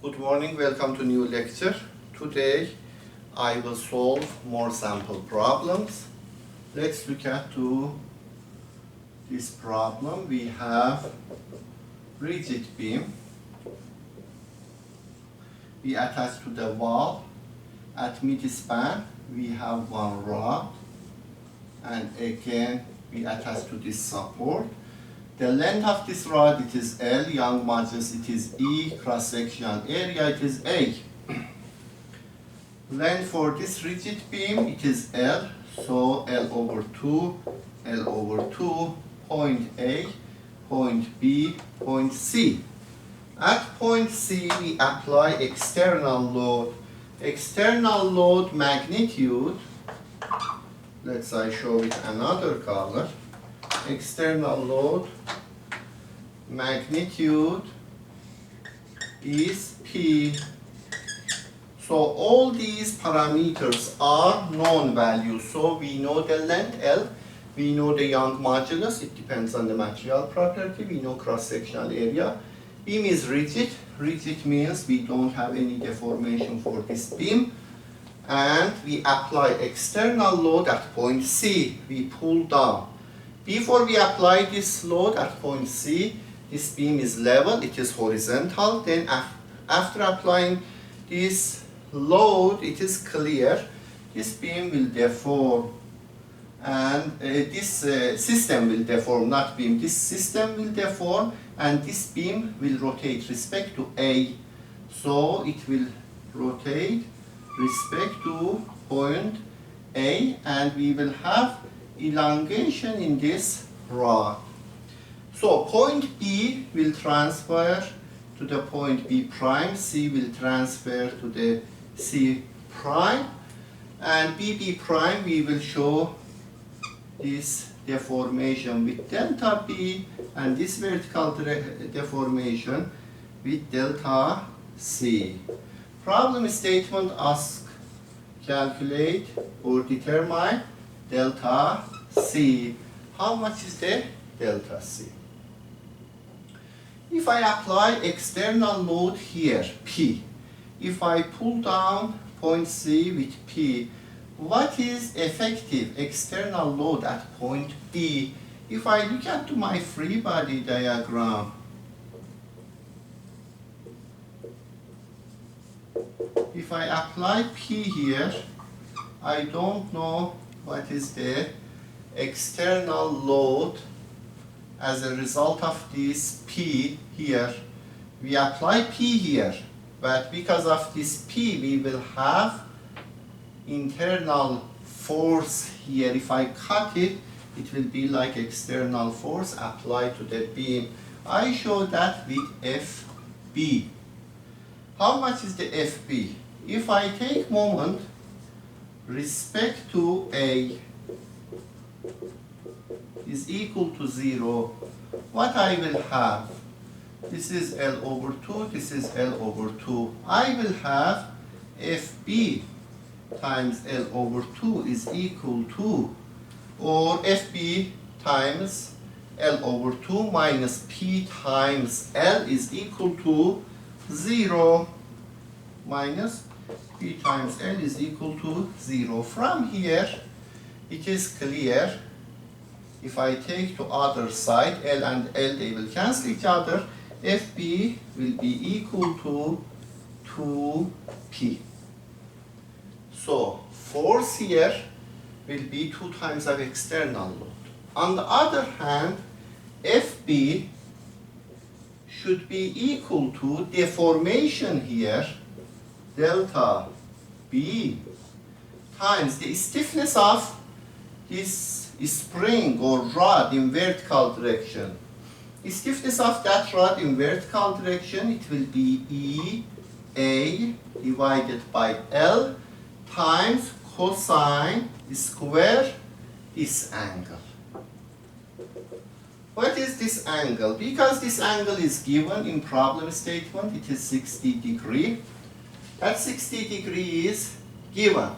Good morning, welcome to new lecture. Today I will solve more sample problems. Let's look at this problem. We have rigid beam. We attach to the wall. At mid-span we have one rod, and again we attach to this support. The length of this rod, it is L, Young modulus, it is E, cross-sectional area, it is A. Length for this rigid beam, it is L, so L over 2, L over 2, point A, point B, point C. At point C, we apply external load. External load magnitude, let's say show it another color. External load magnitude is P. So all these parameters are known values. So we know the length L, we know the Young modulus, it depends on the material property, we know cross-sectional area. Beam is rigid. Rigid means we don't have any deformation for this beam. And we apply external load at point C, we pull down. Before we apply this load at point C, this beam is level, it is horizontal. Then after applying this load, it is clear, this beam will deform. And this system will deform, not beam. This system will deform and this beam will rotate respect to A. So it will rotate respect to point A, and we will have elongation in this rod. So point B will transfer to the point B prime, C will transfer to the C prime, and BB prime we will show this deformation with delta B, and this vertical deformation with delta C. Problem statement asks calculate or determine delta C. How much is the delta C? If I apply external load here, P, if I pull down point C with P, what is effective external load at point B? If I look at my free body diagram, if I apply P here, I don't know what is the external load as a result of this P here. We apply P here, but because of this P, we will have internal force here. If I cut it, it will be like external force applied to the beam. I show that with FB. How much is the FB? If I take moment respect to A is equal to 0, what I will have? This is L over 2, this is L over 2. I will have FB times L over 2 is equal to, or FB times L over 2 minus P times L is equal to 0, minus P times L is equal to 0. From here, it is clear, if I take to other side, L and L, they will cancel each other. FB will be equal to 2P. So force here will be 2 times of external load. On the other hand, FB should be equal to deformation here, delta B, times the stiffness of this spring or rod in vertical direction. The stiffness of that rod in vertical direction, it will be E A divided by L times cosine square this angle. What is this angle? Because this angle is given in problem statement, it is 60 degree. That 60 degree is given.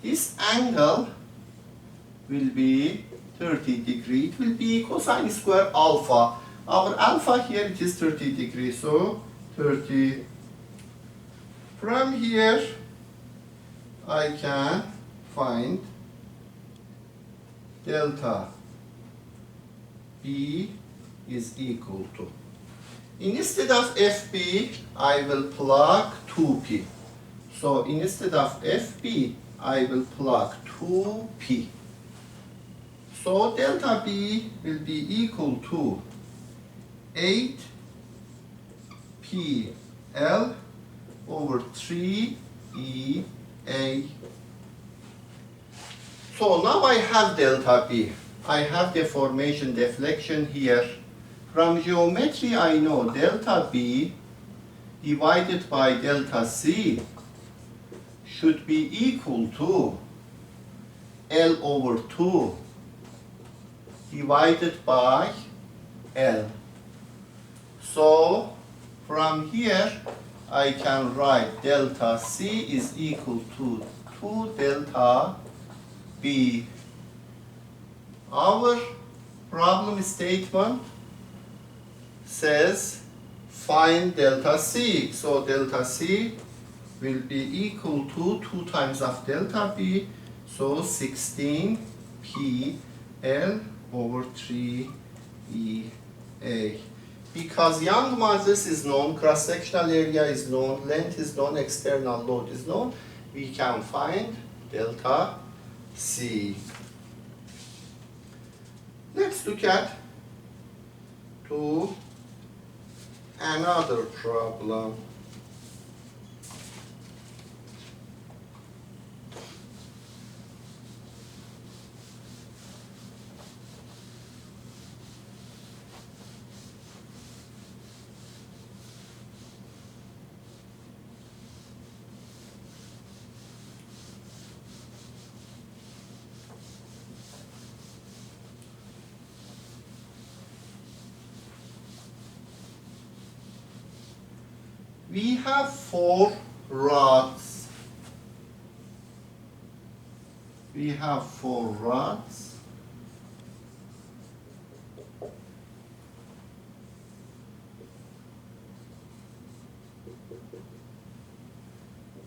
This angle will be 30 degree. It will be cosine square alpha. Our alpha here, it is 30 degrees. So 30. From here, I can find delta B is equal to. Instead of FB, I will plug 2P. So instead of FB, I will plug 2P. So delta B will be equal to 8PL over 3EA. So now I have delta B. I have deformation deflection here. From geometry, I know delta B divided by delta C should be equal to L over 2 divided by L. So from here, I can write delta C is equal to 2 delta B. Our problem statement says find delta C. So delta C will be equal to 2 times of delta B. So 16P L over 3EA. Because Young modulus is known, cross-sectional area is known, length is known, external load is known, we can find delta C. Let's look at another problem. We have 4 rods. We have 4 rods.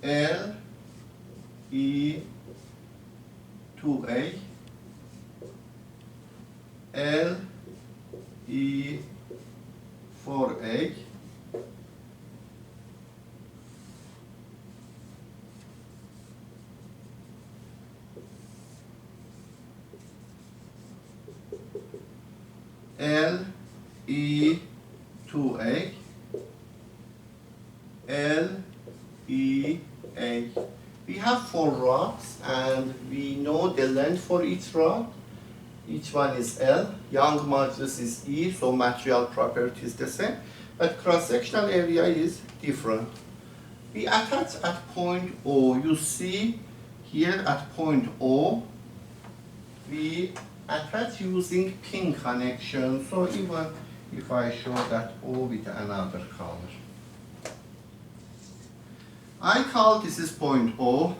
L, E, 2A, L, E, 4A, L, E, 2A, L, E, A. We have 4 rods and we know the length for each rod. Each one is L. Young modulus is E, so material property is the same. But cross-sectional area is different. We attach at point O. You see here at point O, we attach using pin connection. So even if I show that O with another color. I call this is point O,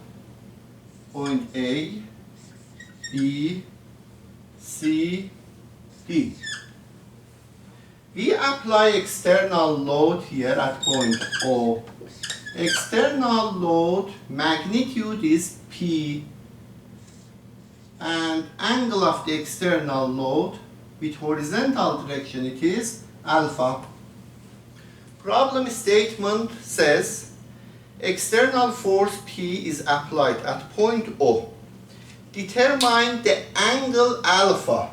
point A, B, C, D. We apply external load here at point O. External load magnitude is P and angle of the external load with horizontal direction it is alpha. Problem statement says external force P is applied at point O. Determine the angle alpha.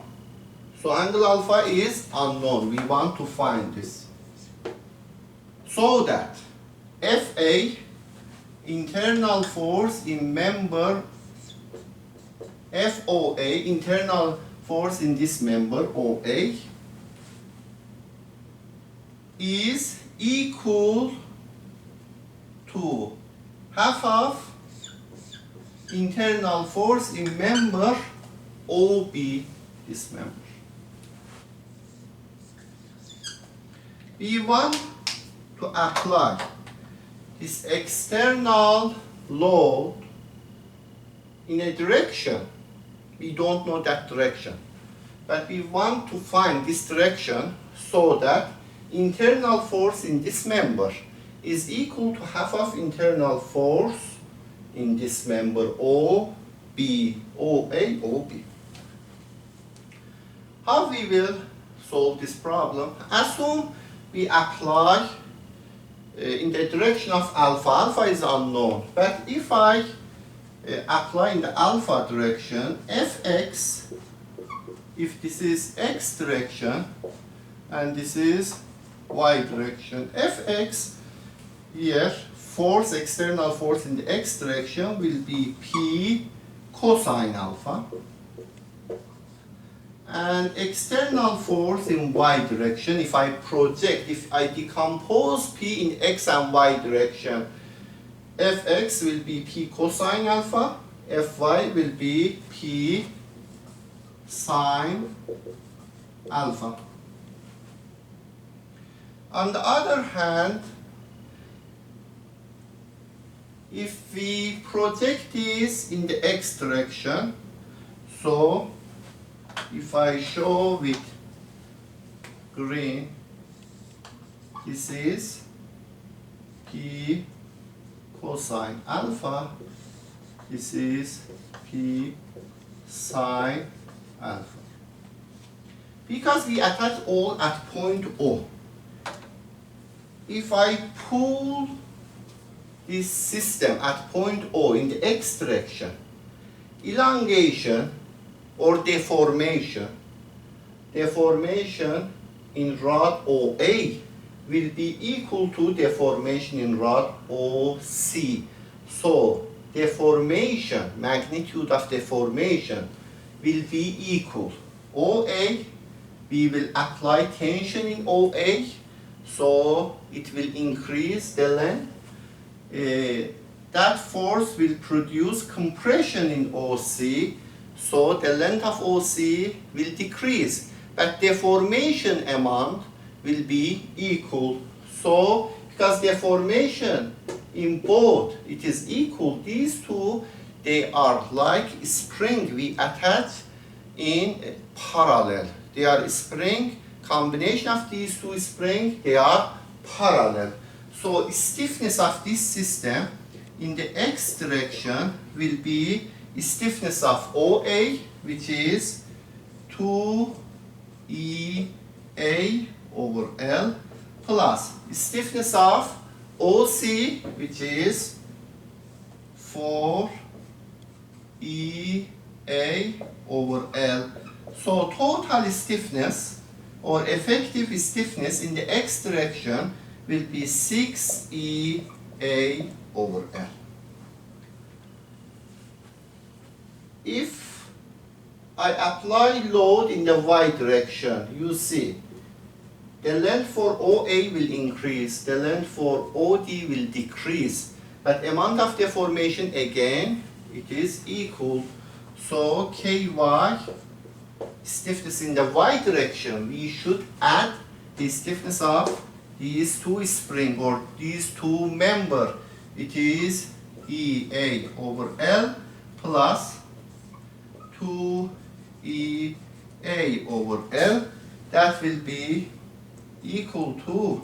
So angle alpha is unknown. We want to find this. So that FA, internal force in member FOA, internal force in this member OA, is equal to half of internal force in member OB, this member. We want to apply this external load in a direction. We don't know that direction, but we want to find this direction so that internal force in this member is equal to half of internal force in this member O, B, OA, OB. How we will solve this problem? Assume we apply in the direction of alpha. Alpha is unknown, but if I apply in the alpha direction, Fx, if this is x direction and this is y direction, Fx here, force, external force in the x direction will be P cosine alpha, and external force in y direction, if I project, if I decompose P in x and y direction, Fx will be P cosine alpha, Fy will be P sine alpha. On the other hand, if we project this in the x direction, so if I show with green, this is P cosine alpha, this is P sine alpha. Because we attach all at point O, if I pull this system at point O in the x direction, elongation or deformation in rod OA will be equal to deformation in rod OC. So deformation, magnitude of deformation will be equal. OA, we will apply tension in OA, so it will increase the length. That force will produce compression in OC, so the length of OC will decrease, but deformation amount will be equal. So, because deformation in both, it is equal, these two, they are like spring we attach in parallel. They are spring, combination of these two springs, they are parallel. So, stiffness of this system in the x direction will be stiffness of OA, which is 2EA over L, plus stiffness of OC, which is 4EA over L. So total stiffness or effective stiffness in the x direction will be 6EA over L. If I apply load in the y direction, you see the length for OA will increase, the length for OD will decrease, but amount of deformation again, it is equal. So Ky, stiffness in the y direction, we should add the stiffness of these two springs or these two members. It is EA over L plus 2EA over L. That will be equal to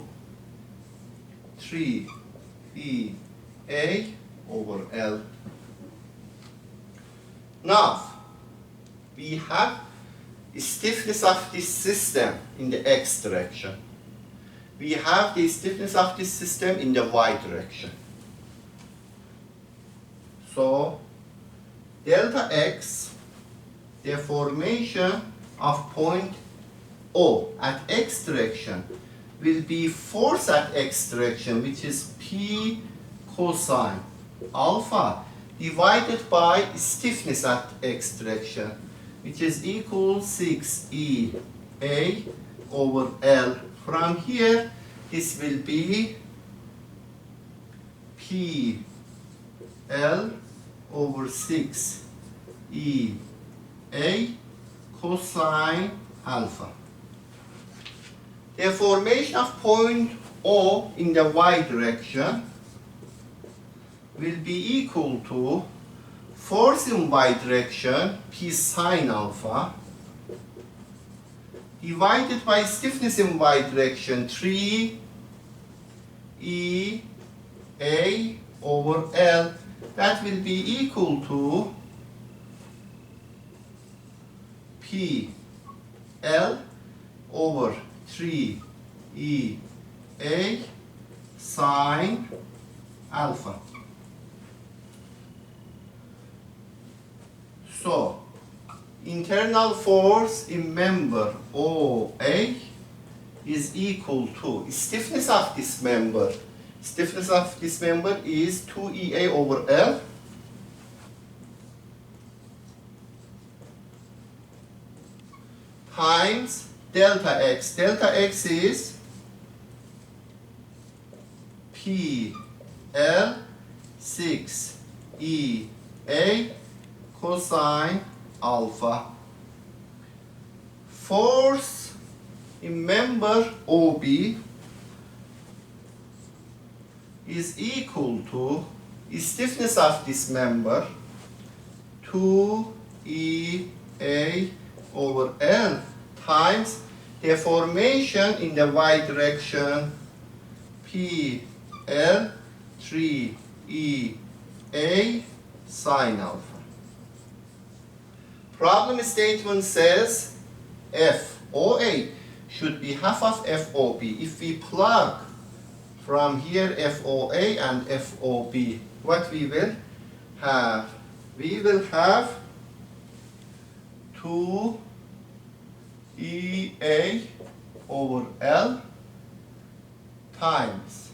3EA over L. Now, we have stiffness of this system in the x direction. We have the stiffness of this system in the y direction. So, delta x, deformation of point O at x direction will be force at x direction, which is P cosine alpha divided by stiffness at x direction, which is equal 6EA over L. From here, this will be PL over 6EA cosine alpha. Deformation of point O in the y direction will be equal to force in y direction, P sine alpha, divided by stiffness in y direction, 3EA A over L, that will be equal to P L over 3 E A sine alpha. So, internal force in member OA is equal to stiffness of this member. Stiffness of this member is 2EA over L times delta X. Delta X is PL 6EA cosine alpha. Force in member OB is equal to stiffness of this member 2EA over L times deformation in the y direction PL 3EA sine alpha. Problem statement says FOA should be half of FOB. If we plug from here FOA and FOB, what we will have? We will have 2EA over L times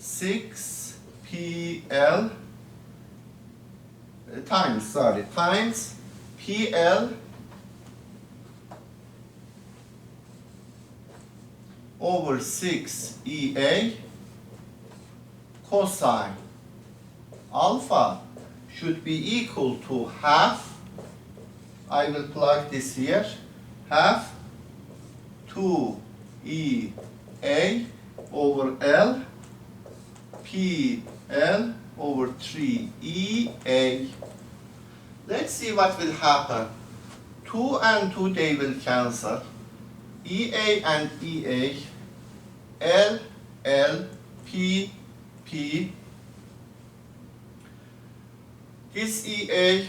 6PL times PL over 6EA cosine alpha should be equal to half. I will plug this here. Half 2EA over L PL over 3EA. Let's see what will happen. 2 and 2 they will cancel. EA and EA, L, L, P, P. This EA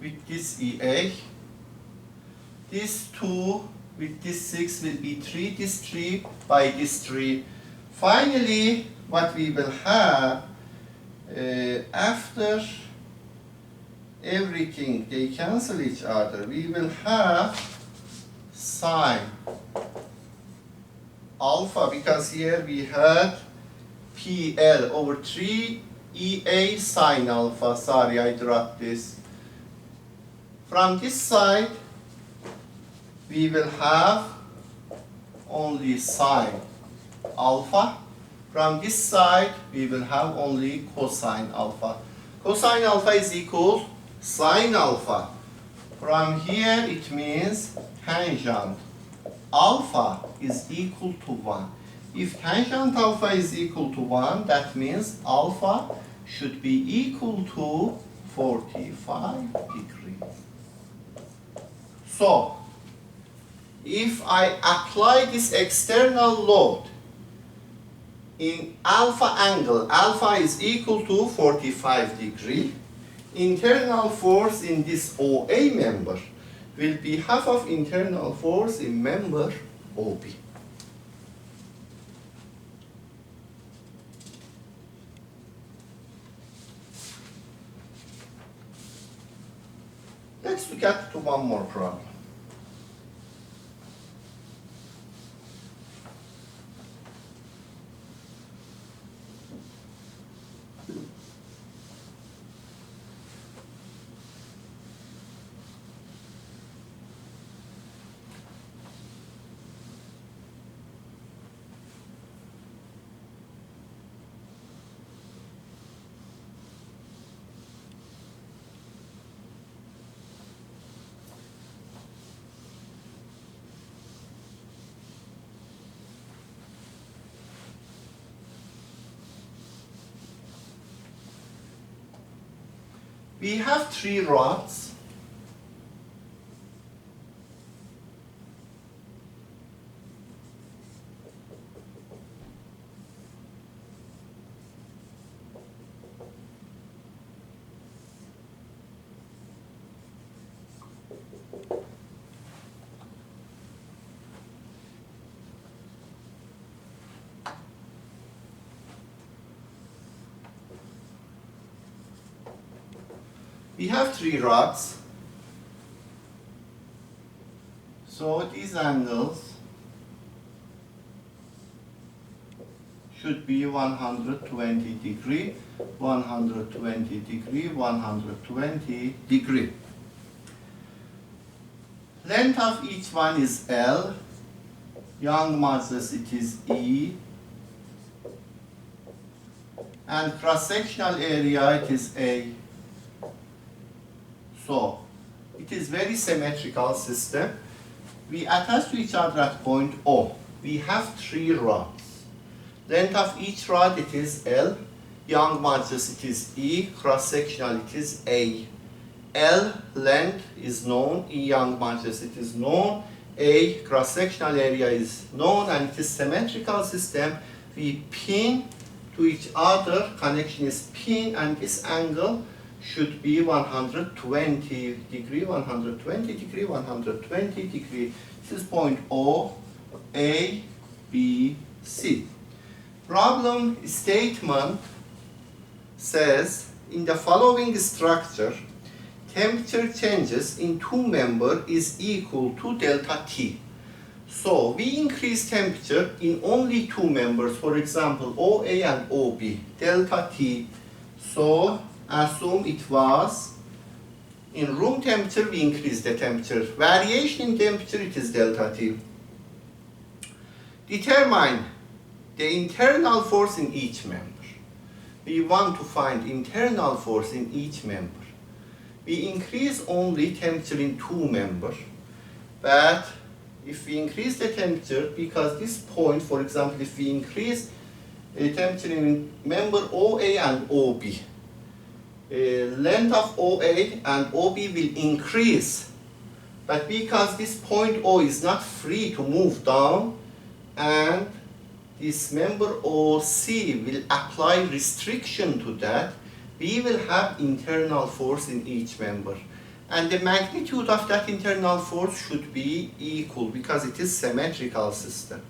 with this EA. This 2 with this 6 will be 3. This 3 by this 3. Finally, what we will have after everything they cancel each other, we will have sine alpha, because here we had PL over 3 EA sine alpha. Sorry, I dropped this. From this side, we will have only sine alpha. From this side, we will have only cosine alpha. Cosine alpha is equal sine alpha. From here, it means tangent alpha is equal to 1. If tangent alpha is equal to 1, that means alpha should be equal to 45 degrees. So, if I apply this external load in alpha angle, alpha is equal to 45 degrees, internal force in this OA member will be half of internal force in member OB. Let's look at one more problem. We have 3 rods. We have 3 rods. So these angles should be 120 degree, 120 degree, 120 degree. Length of each one is L. Young modulus, it is E. And cross-sectional area, it is A. So, it is very symmetrical system. We attach to each other at point O. We have 3 rods. Length of each rod, it is L. Young modulus, it is E. Cross-sectional, it is A. L length is known, E Young modulus, it is known, A cross-sectional area is known, and it is symmetrical system. We pin to each other, connection is pin, and this angle should be 120 degree, 120 degree, 120 degree. This is point O, A, B, C. Problem statement says, in the following structure, temperature changes in 2 members is equal to delta T. So we increase temperature in only 2 members, for example, OA and OB, delta T. So assume it was in room temperature, we increase the temperature. Variation in temperature, it is delta T. Determine the internal force in each member. We want to find internal force in each member. We increase only temperature in 2 members, but if we increase the temperature, because this point, for example, if we increase the temperature in member OA and OB, length of OA and OB will increase, but because this point O is not free to move down, and this member OC will apply restriction to that, we will have internal force in each member. And the magnitude of that internal force should be equal because it is symmetrical system.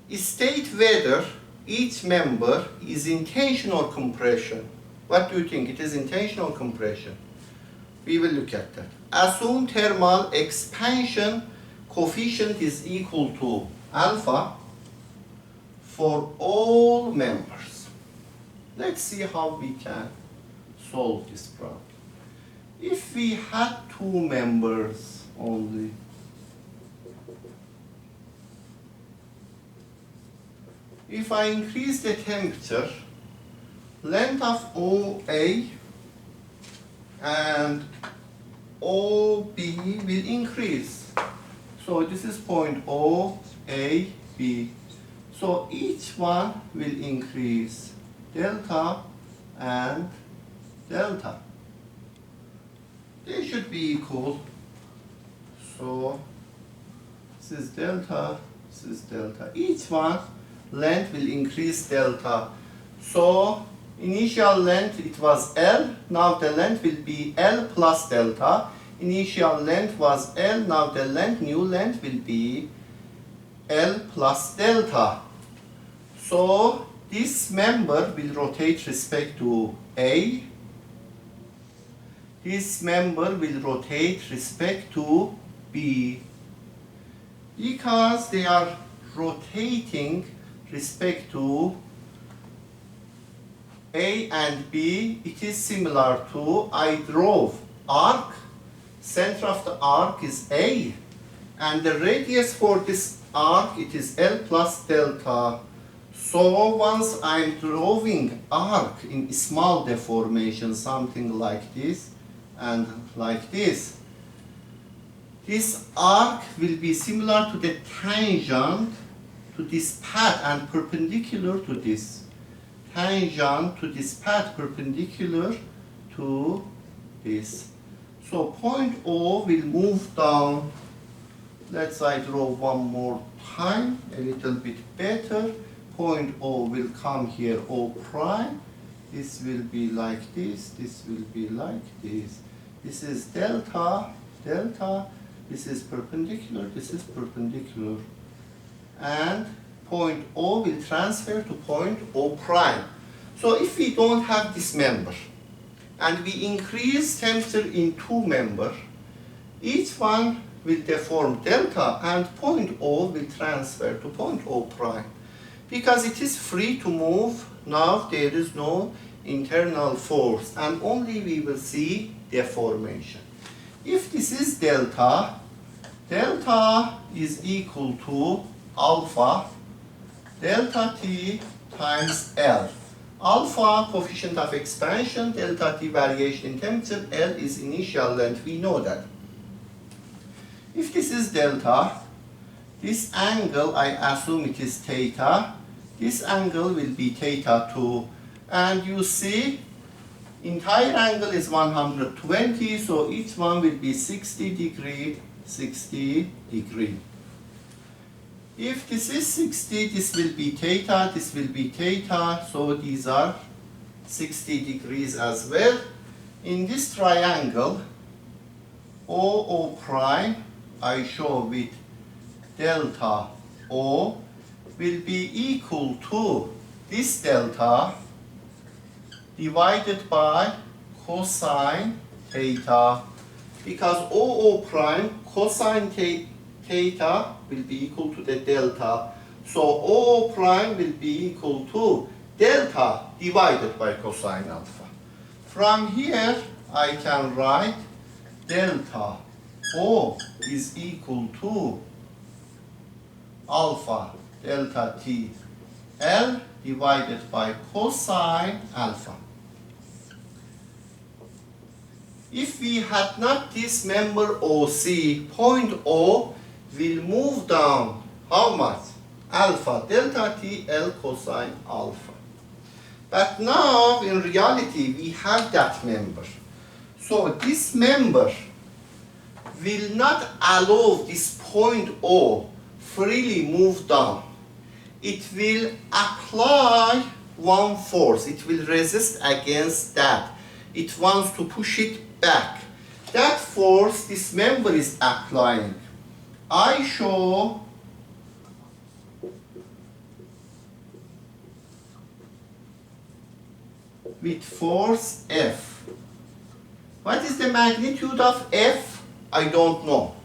State whether each member is in tension or compression. What do you think? It is in tension or compression? We will look at that. Assume thermal expansion coefficient is equal to alpha for all members. Let's see how we can solve this problem. If we had 2 members only, if I increase the temperature, length of OA and OB will increase. So this is point O, A, B. So each one will increase delta and delta. They should be equal. So this is delta, this is delta. Each one length will increase delta. So initial length it was L, now the length will be L plus delta. Initial length was L, now the length, new length will be L plus delta. So this member will rotate respect to A. This member will rotate respect to B. Because they are rotating respect to A and B, it is similar to I drove arc. Center of the arc is A. And the radius for this arc, it is L plus delta. So once I'm drawing arc in small deformation, something like this and like this, this arc will be similar to the tangent to this path and perpendicular to this. Tangent to this path perpendicular to this. So point O will move down. Let's I draw one more time, a little bit better. Point O will come here, O prime. This will be like this, this will be like this. This is delta, delta. This is perpendicular, this is perpendicular. And point O will transfer to point O prime. So if we don't have this member, and we increase temperature in two members, each one will deform delta and point O will transfer to point O prime. Because it is free to move, now there is no internal force and only we will see deformation. If this is delta, delta is equal to alpha delta T times L. Alpha, coefficient of expansion, delta T, variation in temperature, L is initial length, we know that. If this is delta, this angle, I assume it is theta, this angle will be theta 2, and you see, entire angle is 120, so each one will be 60 degree, 60 degree. If this is 60, this will be theta, this will be theta, so these are 60 degrees as well. In this triangle, OO prime, I show with delta O, will be equal to this delta divided by cosine theta, because OO prime cosine theta will be equal to the delta. So OO prime will be equal to delta divided by cosine alpha. From here, I can write delta O is equal to alpha delta T L divided by cosine alpha. If we had not this member OC, point O will move down how much? Alpha delta T L cosine alpha. But now in reality we have that member. So this member will not allow this point O freely move down. It will apply one force. It will resist against that. It wants to push it back. That force this member is applying, I show with force F. What is the magnitude of F? I don't know.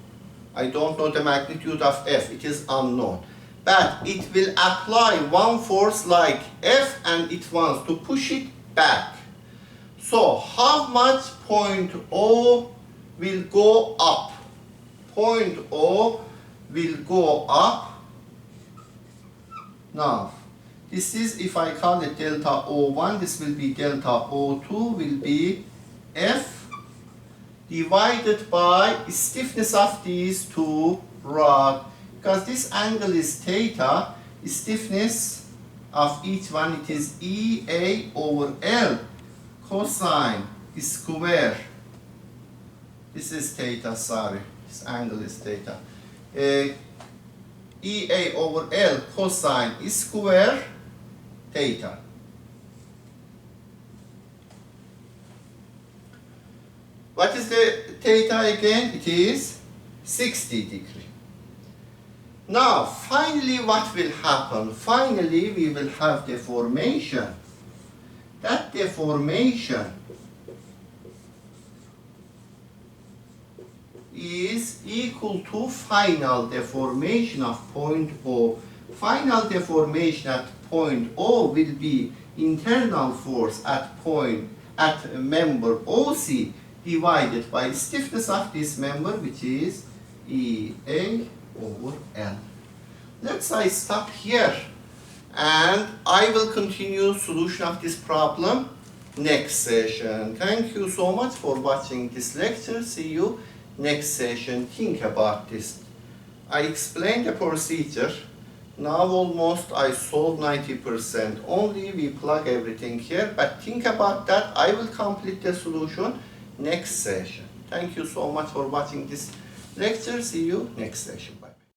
I don't know the magnitude of F. It is unknown. But it will apply one force like F and it wants to push it back. So how much point O will go up? Point O will go up. Now, this is, if I call it delta O1, this will be delta O2, will be F divided by stiffness of these two rods. Because this angle is theta, stiffness of each one, it is EA over L cosine square. This is theta, sorry, this angle is theta. EA over L cosine square theta. What is the theta again? It is 60 degree. Now, finally, what will happen? Finally, we will have deformation. That deformation is equal to final deformation of point O. Final deformation at point O will be internal force at member OC divided by stiffness of this member, which is EA over L. Let's say stop here and I will continue solution of this problem next session. Thank you so much for watching this lecture. See you next session. Think about this. I explained the procedure. Now almost I solved 90%. Only we plug everything here, but think about that. I will complete the solution next session. Thank you so much for watching this lecture. See you next session.